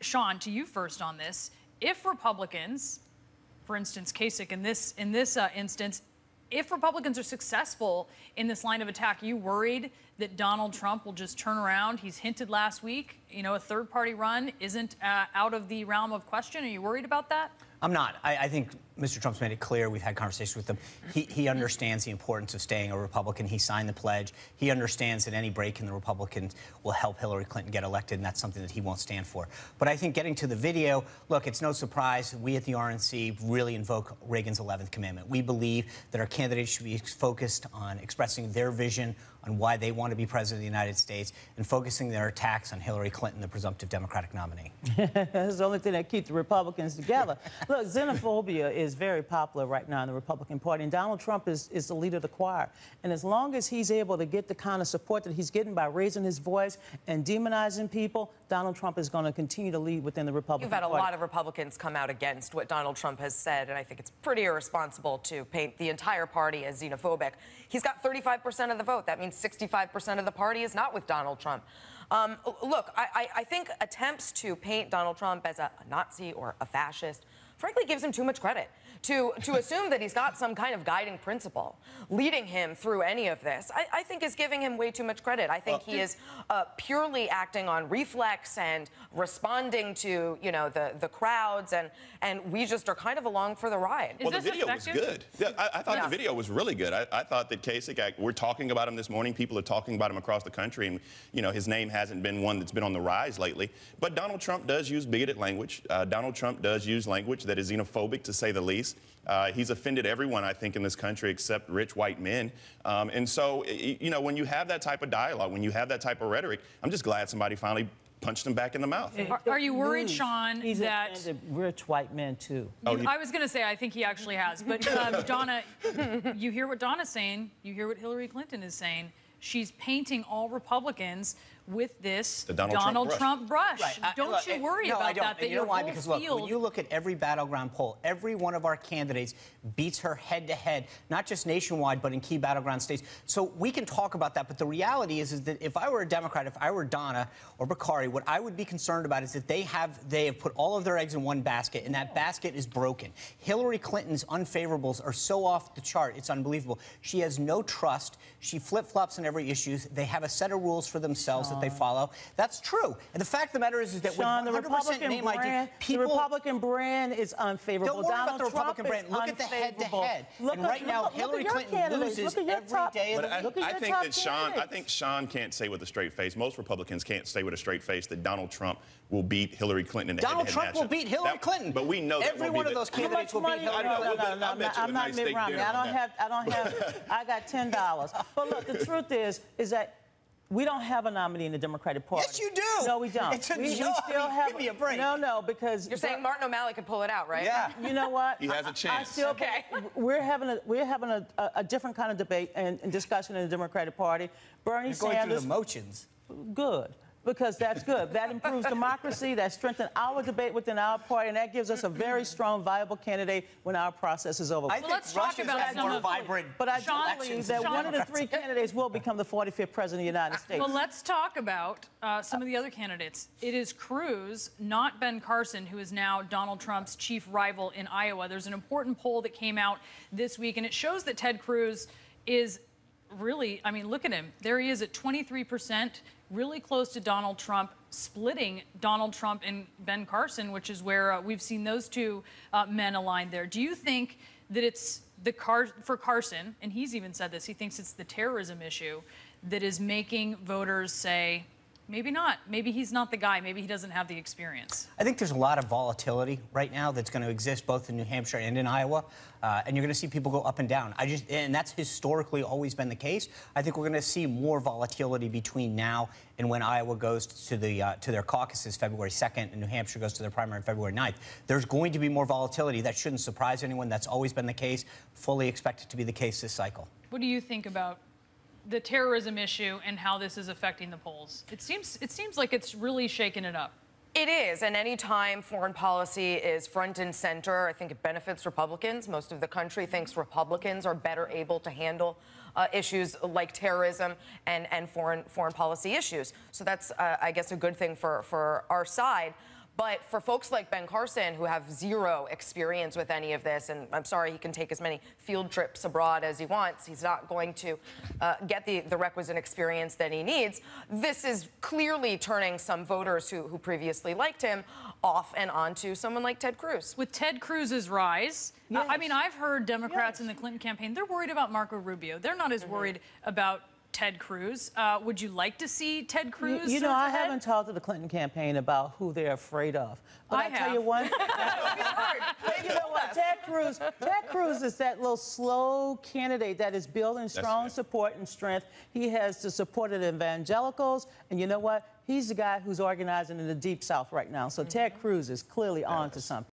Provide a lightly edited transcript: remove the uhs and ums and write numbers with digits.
Sean, to you first on this. If Republicans, for instance, Kasich in this instance, if Republicans are successful in this line of attack, are you worried that Donald Trump will just turn around? He's hinted last week, a third-party run isn't out of the realm of question. Are you worried about that? I'm not. I think Mr. Trump's made it clear. We've had conversations with him. He understands the importance of staying a Republican. He signed the pledge. He understands that any break in the Republicans will help Hillary Clinton get elected, and that's something that he won't stand for. But I think getting to the video, look, it's no surprise we at the RNC really invoke Reagan's 11th commandment. We believe that our candidates should be focused on expressing their vision on why they want to be president of the United States and focusing their attacks on Hillary Clinton, the presumptive Democratic nominee. That's the only thing that keeps the Republicans together. Look, xenophobia is very popular right now in the Republican Party, and Donald Trump is the leader of the choir. And as long as he's able to get the kind of support that he's getting by raising his voice and demonizing people, Donald Trump is going to continue to lead within the Republican Party. You've had a lot of Republicans come out against what Donald Trump has said, and I think it's pretty irresponsible to paint the entire party as xenophobic. He's got 35% of the vote. That means 65% of the party is not with Donald Trump. Look, I think attempts to paint Donald Trump as a Nazi or a fascist frankly gives him too much credit. To assume that he's got some kind of guiding principle leading him through any of this, I think is giving him way too much credit. I think he is purely acting on reflex and responding to, the crowds, and we just are kind of along for the ride. Well, the video was good. Yeah, I thought the video was really good. I thought that Kasich, we're talking about him this morning. People are talking about him across the country, and, his name hasn't been one that's been on the rise lately. But Donald Trump does use bigoted language. Donald Trump does use language that is xenophobic, to say the least. He's offended everyone, I think, in this country except rich white men. And so, when you have that type of dialogue, when you have that type of rhetoric, I'm just glad somebody finally punched him back in the mouth. Are you worried, Sean, he's that offended rich white men, too? I was going to say, I think he actually has. But, Donna, you hear what Donna's saying. You hear what Hillary Clinton is saying. She's painting all Republicans with this Donald Trump brush. Right. Don't you worry about that? And you know why? Because, look, when you look at every battleground poll, every one of our candidates beats her head-to-head, not just nationwide, but in key battleground states. So we can talk about that, but the reality is that if I were a Democrat, if I were Donna or Bakari, what I would be concerned about is that they have put all of their eggs in one basket, and that basket is broken. Hillary Clinton's unfavorables are so off the chart, it's unbelievable. She has no trust. She flip-flops on every issue. They have a set of rules for themselves that they follow. That's true. And the fact of the matter is that Sean, with 100% name ID, people... The Republican brand is unfavorable. Don't worry Donald about the Republican brand. Look at the head-to-head. And right now, Hillary Clinton loses every day. I think Sean can't say with a straight face. Most Republicans can't say with a straight face that Donald Trump will beat Hillary Clinton in the head-to-head matchup. Donald Trump will beat Hillary Clinton. But we know that every one of those candidates will beat Hillary Clinton. I'm not Mitt Romney. I got $10. But look, the truth is that we don't have a nominee in the Democratic Party. Yes, you do. No, we don't. It's a we joke. still have. Give me a break. No, because you're saying Martin O'Malley could pull it out, right? Yeah. You know what? He has a chance. We're having a different kind of debate and discussion in the Democratic Party. Bernie Sanders. Going through the motions. Good. Because that's good. That improves democracy, that strengthens our debate within our party, and that gives us a very strong, viable candidate when our process is over. Let's talk about more vibrant. But I do believe that one of the three candidates will become the 45th president of the United States. Well, let's talk about some of the other candidates. It is Cruz, not Ben Carson, who is now Donald Trump's chief rival in Iowa. There's an important poll that came out this week, and it shows that Ted Cruz is really, look at him. There he is at 23%, really close to Donald Trump, splitting Donald Trump and Ben Carson, which is where we've seen those two men aligned there. Do you think that it's for Carson, and he's even said this, he thinks it's the terrorism issue that is making voters say, maybe not. Maybe he's not the guy. Maybe he doesn't have the experience. I think there's a lot of volatility right now that's going to exist both in New Hampshire and in Iowa, and you're going to see people go up and down. And that's historically always been the case. I think we're going to see more volatility between now and when Iowa goes to their caucuses February 2nd and New Hampshire goes to their primary February 9th. There's going to be more volatility. That shouldn't surprise anyone. That's always been the case. Fully expect it to be the case this cycle. What do you think about the terrorism issue and how this is affecting the polls? It seems like it's really shaking it up. It is, and any time foreign policy is front and center, I think it benefits Republicans. Most of the country thinks Republicans are better able to handle issues like terrorism and foreign policy issues. So that's, I guess, a good thing for our side. But for folks like Ben Carson, who have zero experience with any of this, and I'm sorry, he can take as many field trips abroad as he wants, he's not going to get the requisite experience that he needs. This is clearly turning some voters who previously liked him off and onto someone like Ted Cruz. With Ted Cruz's rise, Yes. I mean, I've heard Democrats Yes. in the Clinton campaign, they're worried about Marco Rubio. They're not as worried about Ted Cruz. Would you like to see Ted Cruz? You know, surge I ahead? haven't talked to the Clinton campaign about who they're afraid of. But I I tell have. you what, you know what, Ted Cruz is that little slow candidate that is building strong right. support and strength. He has the support of the evangelicals, and you know what? He's the guy who's organizing in the Deep South right now. So Ted Cruz is clearly on to something.